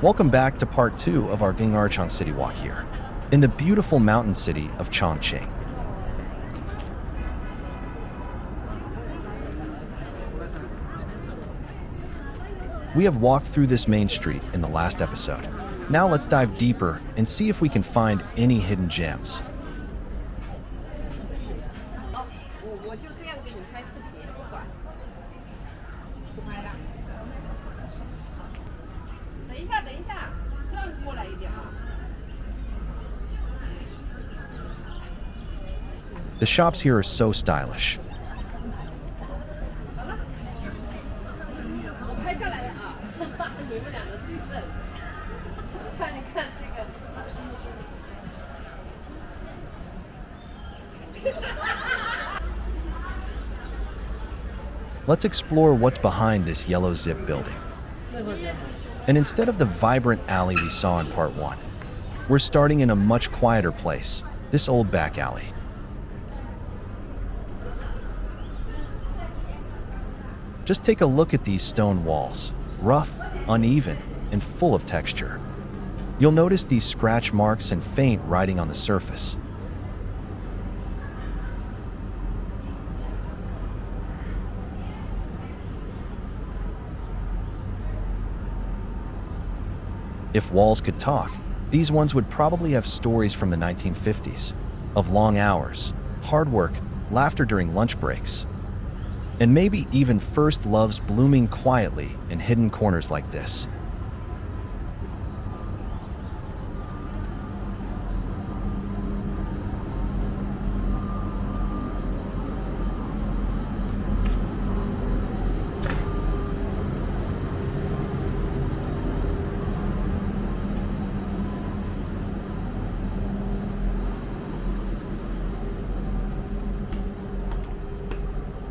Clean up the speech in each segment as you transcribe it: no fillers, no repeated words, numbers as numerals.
Welcome back to part 2 of our Eling Erchang Citywalk here, in the beautiful mountain city of Chongqing. We have walked through this main street in the last episode. Now let's dive deeper and see if we can find any hidden gems. The shops here are so stylish. Let's explore what's behind this yellow zip building. And instead of the vibrant alley we saw in part 1, we're starting in a much quieter place, this old back alley. Just take a look at these stone walls, rough, uneven, and full of texture. You'll notice these scratch marks and faint writing on the surface. If walls could talk, these ones would probably have stories from the 1950s, of long hours, hard work, laughter during lunch breaks, and maybe even first loves blooming quietly in hidden corners like this.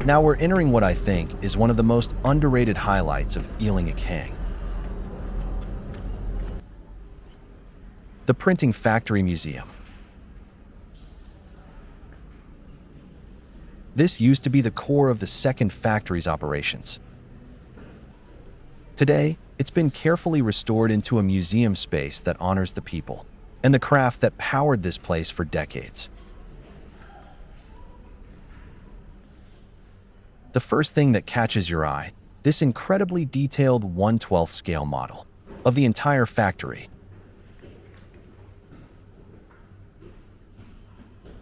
Now we're entering what I think is one of the most underrated highlights of Eling Erchang. The Printing Factory Museum. This used to be the core of the second factory's operations. Today, it's been carefully restored into a museum space that honors the people and the craft that powered this place for decades. The first thing that catches your eye, this incredibly detailed 1/12 scale model of the entire factory.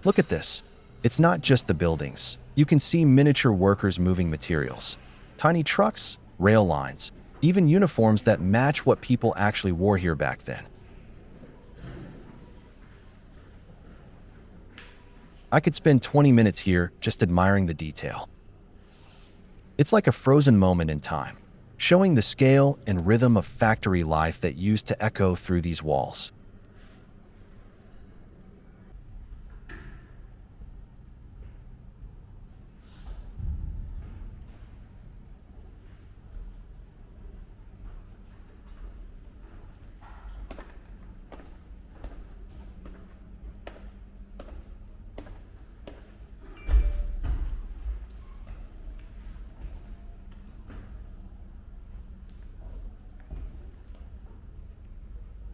Look at this. It's not just the buildings. You can see miniature workers moving materials, tiny trucks, rail lines, even uniforms that match what people actually wore here back then. I could spend 20 minutes here just admiring the detail. It's like a frozen moment in time, showing the scale and rhythm of factory life that used to echo through these walls.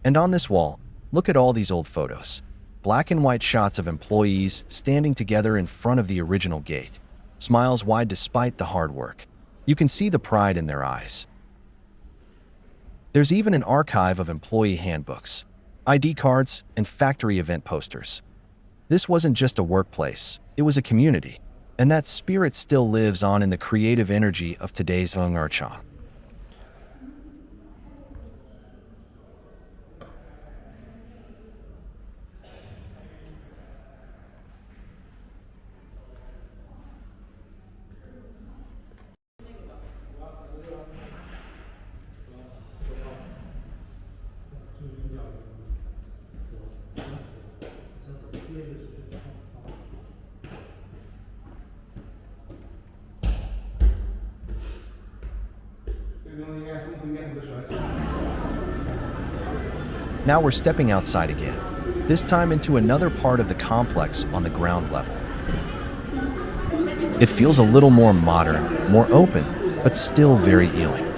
And on this wall, look at all these old photos. Black and white shots of employees standing together in front of the original gate, smiles wide despite the hard work. You can see the pride in their eyes. There's even an archive of employee handbooks, ID cards, and factory event posters. This wasn't just a workplace, it was a community, and that spirit still lives on in the creative energy of today's Eling Erchang. Now we're stepping outside again, this time into another part of the complex on the ground level. It feels a little more modern, more open, but still very Eling.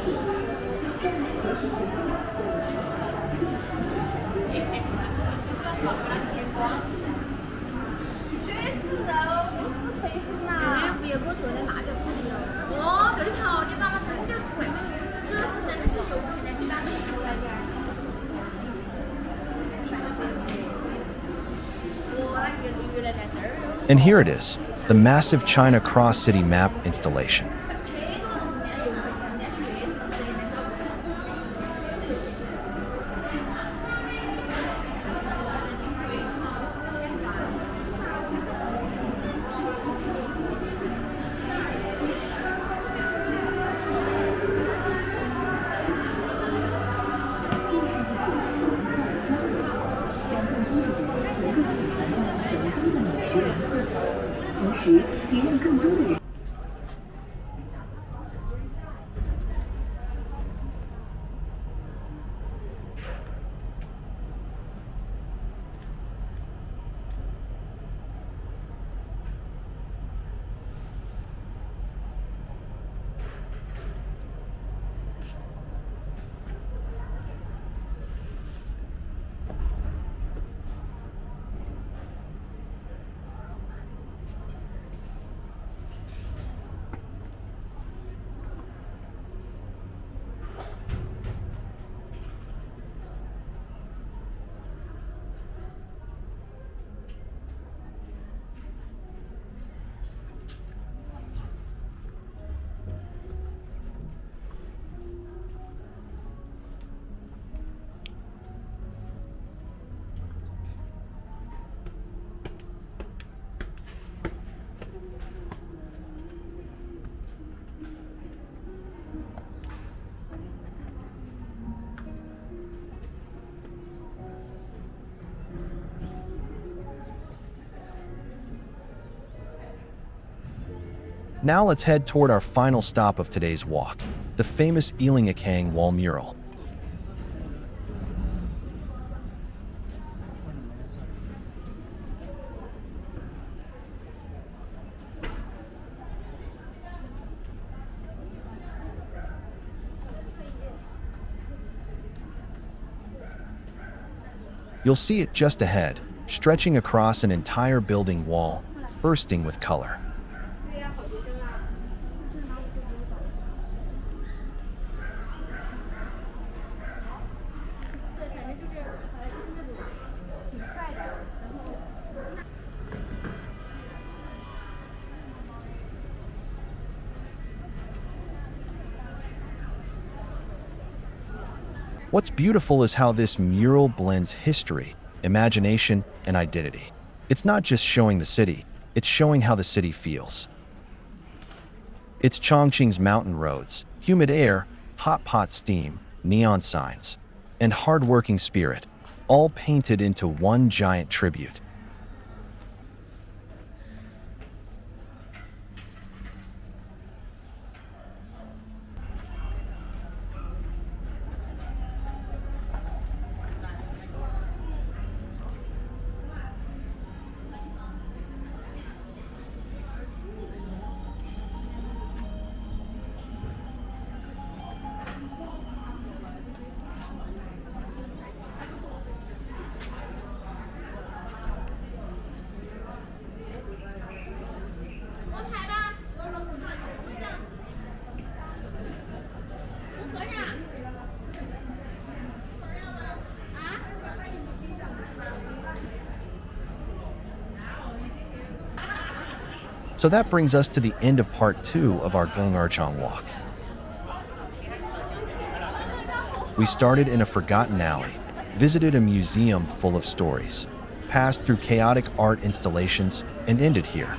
And here it is, the massive China cross-city map installation. Now let's head toward our final stop of today's walk, the famous Eling Erchang wall mural. You'll see it just ahead, stretching across an entire building wall, bursting with color. What's beautiful is how this mural blends history, imagination, and identity. It's not just showing the city, it's showing how the city feels. It's Chongqing's mountain roads, humid air, hot pot steam, neon signs, and hard-working spirit, all painted into one giant tribute. So that brings us to the end of part 2 of our Eling Erchang walk. We started in a forgotten alley, visited a museum full of stories, passed through chaotic art installations, and ended here.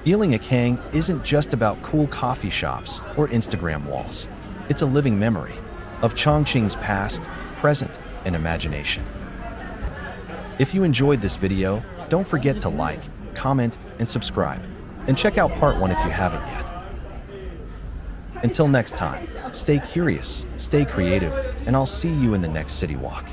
Eling Erchang isn't just about cool coffee shops or Instagram walls. It's a living memory of Chongqing's past, present, and imagination. If you enjoyed this video, don't forget to like, comment, and subscribe. And check out part 1 if you haven't yet. Until next time, stay curious, stay creative, and I'll see you in the next City Walk.